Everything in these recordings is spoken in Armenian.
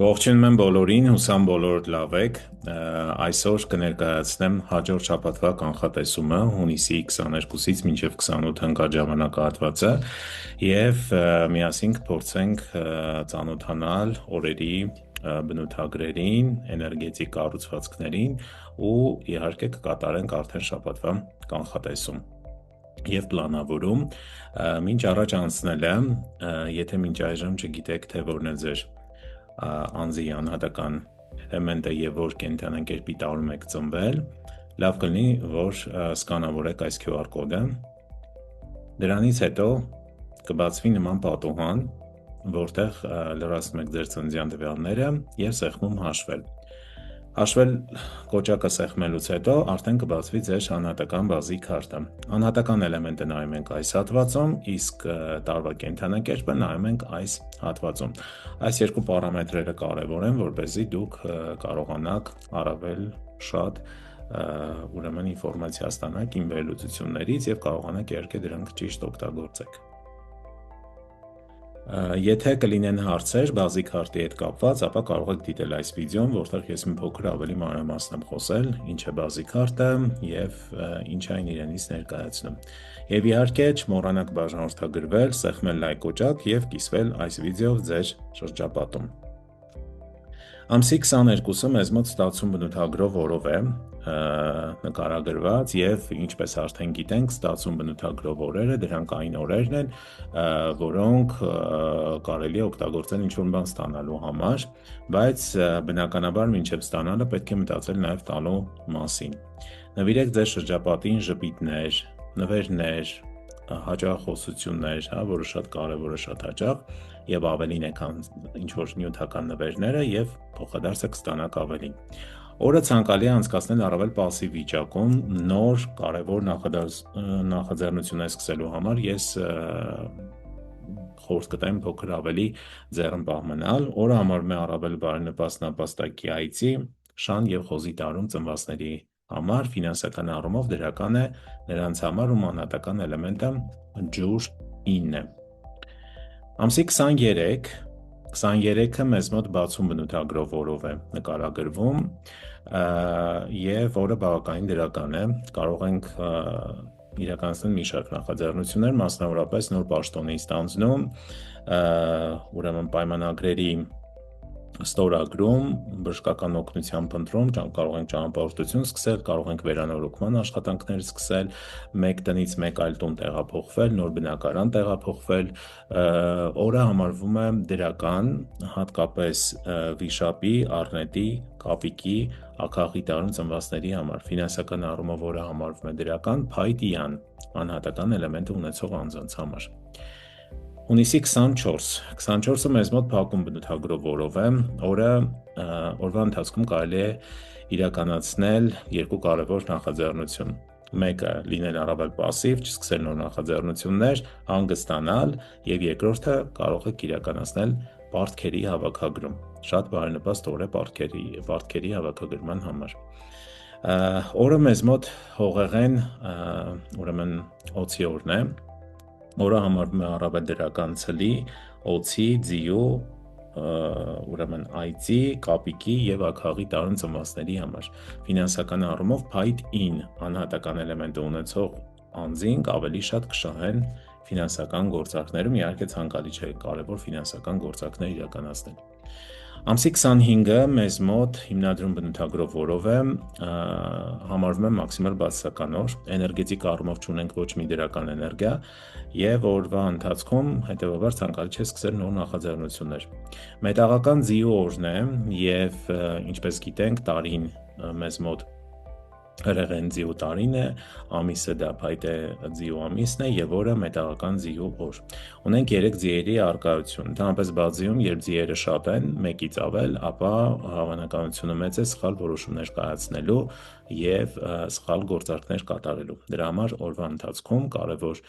Ողջունում եմ բոլորին, հուսամ բոլորդ լավ եք։ Այսօր կներկայացնեմ հաջորդ շաբաթվա կանխատեսումը հունիսի 22-ից մինչև 28 ընկած ժամանակահատվածը եւ միասին կփորձենք ծանոթանալ օրերի բնութագրերին, էներգետիկ կառուցվածքներին ու իհարկե կկատարենք արդեն շաբաթվա կանխատեսում եւ պլանավորում։ Մինչ առաջ անցնելը, եթե մինչ այժմ չգիտեք, թե որն է ձեր անձի անհատական էլեմենտը եւ որ կենտրոնակերպի տարում եք ծնվել, լավ կլինի, որ սկանավորեք այս QR կոդը։ Դրանից հետո կբացվի նման պատուհան, որտեղ լրացնում եք ձեր ծննդյան տվյալները եւ սեղմում հաշվել։ Հաշվել կոճակը սեղմելուց հետո արդեն կբացվի ձեր անհատական բազի քարտը։ Անհատական էլեմենտը նայում ենք այս հատվածում, իսկ տարվա կենտրոնակերպը նայում ենք այս հատվածում։ Այս երկու պարամետրերը կարևոր են, որպեսզի դուք կարողանաք առավել շատ ուրեմն ինֆորմացիա ստանաք իմ վերլուծություններից եւ կարողանաք իհարկե դրանք ճիշտ օգտագործեք։ Եթե կլինեն հարցեր բազի քարտի հետ կապված, ապա կարող եք դիտել այս վիդեոն, որտեղ ես մի փոքր ավելի մանրամասն եմ խոսել, ինչ է բազի քարտը եւ ինչ այն իրենից ներկայացնում։ Եվ իհարկե չմոռանաք բաժանորդագրվել, սեղմել լայք կոճակ եւ կիսվել այս վիդեոով ձեր շրջապատում։ Ամսի 22-ը մեզ մոտ ստացում բնութագրով օրով է նկարագրված եւ ինչպես արդեն գիտենք, ստացում բնութագրով օրերը դրանք այն օրերն են, որոնք կարելի է օգտագործել ինչ-որ բան ստանալու համար, բայց բնականաբար մինչև ստանալը պետք է մտածել նաեւ տալու մասին։ Նվիրեք ձեր շրջապատին ժպիտներ, նվերներ, հաճախոսություններ, որը շատ կարևոր է, շատ հաճախ եւ ավելին է, քան ինչ-որ նյութական նվերները եւ փոխադարձ կստանաք ավելին։ Օրը ցանկալի է անցկացնել առավել պասիվ վիճակում, նոր կարևոր նախաձեռնություններ սկսելու համար ես խորհուրդ կտամ փոքր ավելի ձեռնպահ մնալ։ Օրը համարվում է առավել բարենպաստ նապաստակի այցի, շան եւ խոզի տարում ծնվածների համար ֆինանսական առումով դրական է նրանց համար, ում անհատական էլեմենտը ջուր 9 է։ Ամսի 23-ը մեզ մոտ բացում բնութագրով օրով է նկարագրվում եւ օրը բավականին դրական է, կարող ենք իրականացնել մի շարք նախաձեռնություններ, մասնավորապես նոր պաշտոնի ստանձնում, ուրեմն պայմանագրերի ստորագրում, բժշկական օգնության փնտրում, կարող ենք ճանապարհորդություն սկսել, կարող ենք վերանորոգման աշխատանքներ սկսել, մեկ տնից մեկ այլ տուն տեղափոխվել, նոր բնակարան տեղափոխվել, օրը համարվում է դրական, հատկապես վիշապի, առնետի, կապիկի, աքաղի տարում ծնվածների համար, ֆինանսական առումով օրը համարվում է դրական, փայտյան անհատական էլեմենտը ունեցող անձանց համար։ Հունիսի 24-ը մեզ մոտ փակում բնութագրով օրով է, օրվա ընթացքում կարելի է իրականացնել երկու կարևոր նախաձեռնություն։ Մեկը լինել առավել պասիվ, չսկսել նոր նախաձեռնություններ, հանգստանալ եւ երկրորդը կարող եք իրականացնել պարտքերի հավաքագրում։ Շատ բարենպաստ օր է պարտքերի հավաքագրման համար։ Օրը մեզ մոտ հողեղեն, ուրեմն օձի օրն է։ Օրը համարվում է առավել դրական ցլի, օձի, ձիու, ուրեմն այծի, կապիկի եւ աքաղի տարում ծնվածների համար։ Ֆինանսական առումով փայտ 9 անհատական էլեմենտը ունեցող անձինք ավելի շատ կշահեն ֆինանսական գործարքներում, իհարկե ցանկալի չէ կարևոր ֆինանսական գործարքներ իրականացնել։ Ամսի 25-ը մեզ մոտ հիմնադրում բնութագրով օրով է, համարվում է մաքսիմալ բացասական օր, էներգետիկ առումով չունենք ոչ մի դրական էներգիա եւ օրվա ընթացքում հետեւաբար ցանկալի չէ սկսել նոր նախաձեռնություններ։ Մետաղական ձիու օրն է եւ ինչպես գիտենք տարին մեզ մոտ հրեղեն ձիու տարին է, ամիսը դա փայտե ձիու ամիսն է եւ օրը մետաղական ձիու օր։ Ունենք 3 ձիերի առկայություն, ընդհանրապես բազիում երբ ձիերը շատ են, մեկից ավել, ապա հավանականությունը մեծ է սխալ որոշումներ կայացնելու եւ սխալ գործարքներ կատարելու։ Դրա համար օրվա ընթացքում կարևոր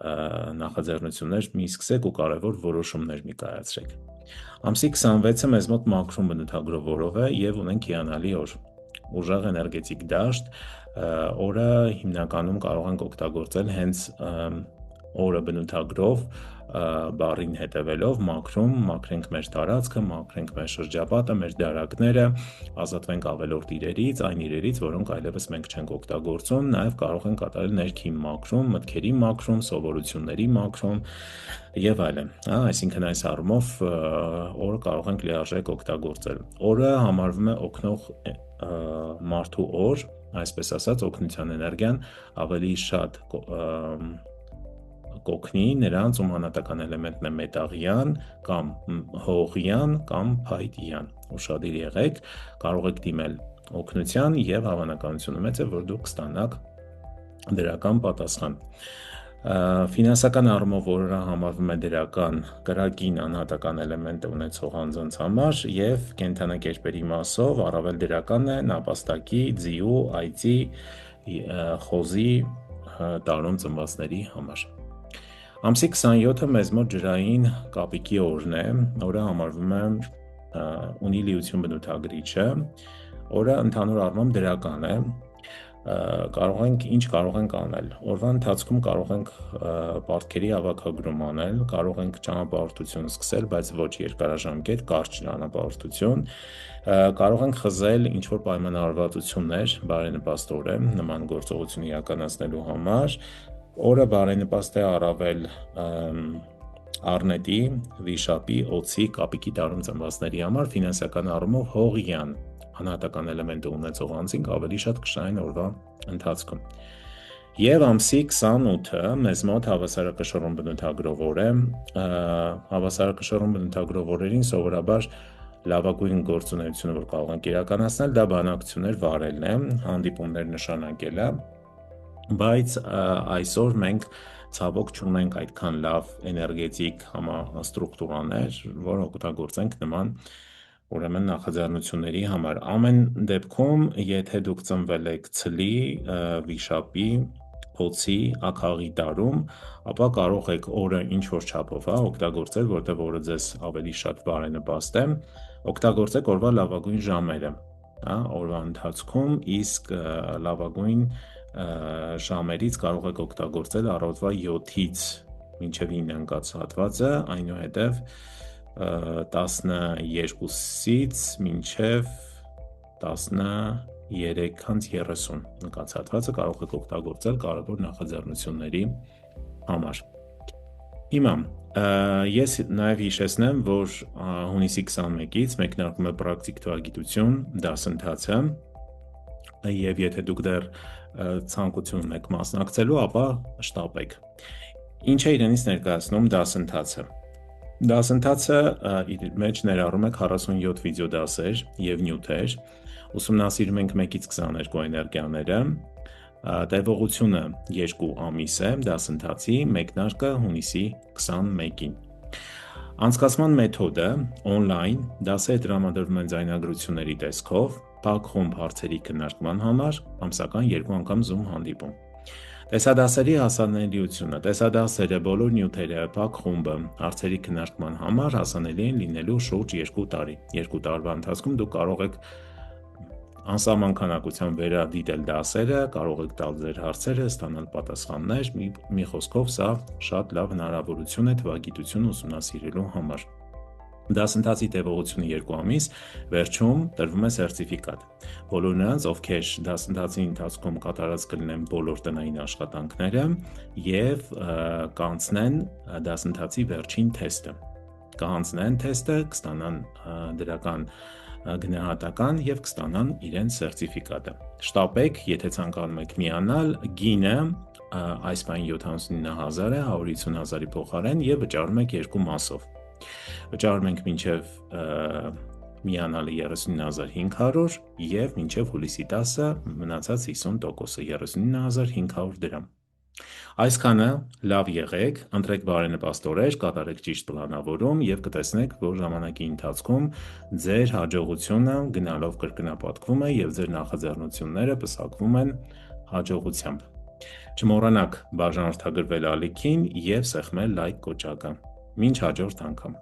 նախաձեռնություններ մի սկսեք ու կարևոր որոշումներ մի կայացրեք։ Ամսի 26-ը մեզ մոտ մաքրում բնութագրով օրով է եւ ունենք հիանալի օր։ Ուժեղ էներգետիկ դաշտ, օրը հիմնականում կարող ենք օգտագործել հենց օրը բնութագրով բառին հետևելով մաքրենք մեր տարածքը, մաքրենք մեր շրջապատը, մեր դարակները, ազատվենք ավելորդ իրերից, այն իրերից, որոնք այլևս մենք չենք օգտագործում, նաև կարող ենք կատարել ներքին մաքրում, մտքերի մաքրում, սովորությունների մաքրում եւ այլն, այսինքն այս առումով օրը կարող ենք լիարժեք օգտագործել։ Օրը համարվում է օգնող մարդու օր, այսպես ասած, օգնության էներգիան ավելի շատ կօգնի նրանց, ում անհատական էլեմենտն է մետաղյան կամ հողյան կամ փայտյան։ Ուշադիր եղեք, կարող եք դիմել օգնության եւ հավանականությունը մեծ է, որ դուք կստանաք դրական պատասխան։ Ֆինանսական առումով օրը համարվում է դրական կրակին անհատական էլեմենտ ունեցող անձանց համար եւ կենդանակերպերի մասով առավել դրական է նապաստակի, ձիու, այծի, խոզի տարում ծնվածների համար։ Ամսի 27-ը մեզ մոտ ջրային կապիկի օրն է, օրը համարվում է ունի լիություն բնութագրիչը, օրը ընդհանուր առմամբ դրական է, ինչ կարող ենք անել։ Օրվա ընթացքում կարող ենք պարտքերի հավաքագրում անել, կարող ենք ճանապարհորդություն սկսել, բայց ոչ երկարաժամկետ, կարճ ճանապարհորդություն, կարող ենք խզել ինչ-որ պայմանավորվածություններ բարենպաստորեն նման գործողություն իրականացնելու համար։ Օրը բարենպաստ է առավել առնետի, վիշապի, օձի, կապիկի տարում ծնվածների համար, ֆինանսական առումով հողյան անհատական էլեմենտը ունեցող անձինք ավելի շատ կշահեն օրվա ընթացքում։ Եվ ամսի 28-ը մեզ մոտ հավասարակշռում բնութագրող օր է, հավասարակշռում բնութագրող օրերին սովորաբար լավագույն գործունեությունը, որ կարող ենք իրականացնել, դա բանակցություններ վարելն է, հանդիպումներ նշանակելը, բայց այսօր մենք ցավոք չունենք այդքան լավ էներգետիկ համաստրուկտուրաներ, որ օգտագործենք նման ուրեմն նախաձեռնությունների համար։ Ամեն դեպքում, եթե դուք ծնվել եք ցլի, վիշապի, օձի, աքաղի տարում, ապա կարող եք օրը ինչ-որ չափով օգտագործել, որտեղ օրը ձեզ ավելի շատ բարենպաստ է, օգտագործեք օրվա լավագույն ժամերը, օրվա ընթացքում, իսկ լավագույն ժամերից կարող եք օգտագործել առավոտվա 7-ից մինչև 9 ընկած հատվածը, այնուհետև 12-ից մինչև 13:30 ընկած հատվածը կարող եք օգտագործել կարևոր նախաձեռնությունների համար։ Հիմա ես նաև հիշեցնեմ, որ հունիսի 21-ից մեկնարկում է պրակտիկ թվագիտություն դասընթացը, եւ եթե դուք դեռ ցանկություն ունեք մասնակցելու, ապա շտապեք։ Ինչ է իրենից ներկայացնում դասընթացը։ Դասընթացը իր մեջ ներառում է 47 վիդեոդասեր եւ նյութեր, ուսումնասիրում ենք 1-ից 22 էներգիաները, տևողությունը 2 ամիս է դասընթացի, մեկնարկը հունիսի 21-ին։ Անցկացման մեթոդը on-line, դասերը տրամադրվում են ձայնագրությունների տեսքով, փակ խումբ հարցերի քննարկման համար, ամսական 2 անգամ Zoom հանդիպում։ Տեսադասերի հասանելիությունը, տեսադասերը, բոլոր նյութերը, փակ խումբը հարցերի քննարկման համար հասանելի են լինելու շուրջ 2 տարի։ 2 տարվա ընթացքում դուք կարող եք անսահման քանակությամբ վերադիտել դասերը, կարող եք տալ ձեր հարցերը, ստանալ պատասխաններ, մի խոսքով սա շատ լավ հնարավորություն է թվագիտությունը ուսումնասիրելու համար։ Դասընթացի տևողությունը 2 ամիս, վերջում տրվում է սերտիֆիկատ։ Բոլոր նրանց, ովքեր դասընթացի ընթացքում կատարած կլինեն բոլոր տնային աշխատանքները եւ կանցնեն դասընթացի վերջին թեստը։ Կանցնեն թեստը, կստանան դրական գնահատական եւ կստանան իրենց սերտիֆիկատը։ Շտապեք, եթե ցանկանում եք միանալ, գինը այս բան 79,000 է, 150,000-ի փոխարեն եւ վճարում եք 2 մասով։ Վճարում ենք մինչև միանալը 39,500 եւ մինչև հուլիսի 10-ը մնացած 50%-ը 39,500 դրամ։ Այսքանը լավ եղեք, ընտրեք բարենպաստ օրեր, կատարեք ճիշտ պլանավորում եւ կտեսնեք, որ ժամանակի ընթացքում ձեր հաջողությունը գնալով կրկնապատկվում է եւ ձեր նախաձեռնությունները պսակվում են հաջողությամբ։ Չմոռանաք բաժանորդագրվել ալիքին եւ սեղմել լայք կոճակը։ Մինչ հաջորդ անգամ։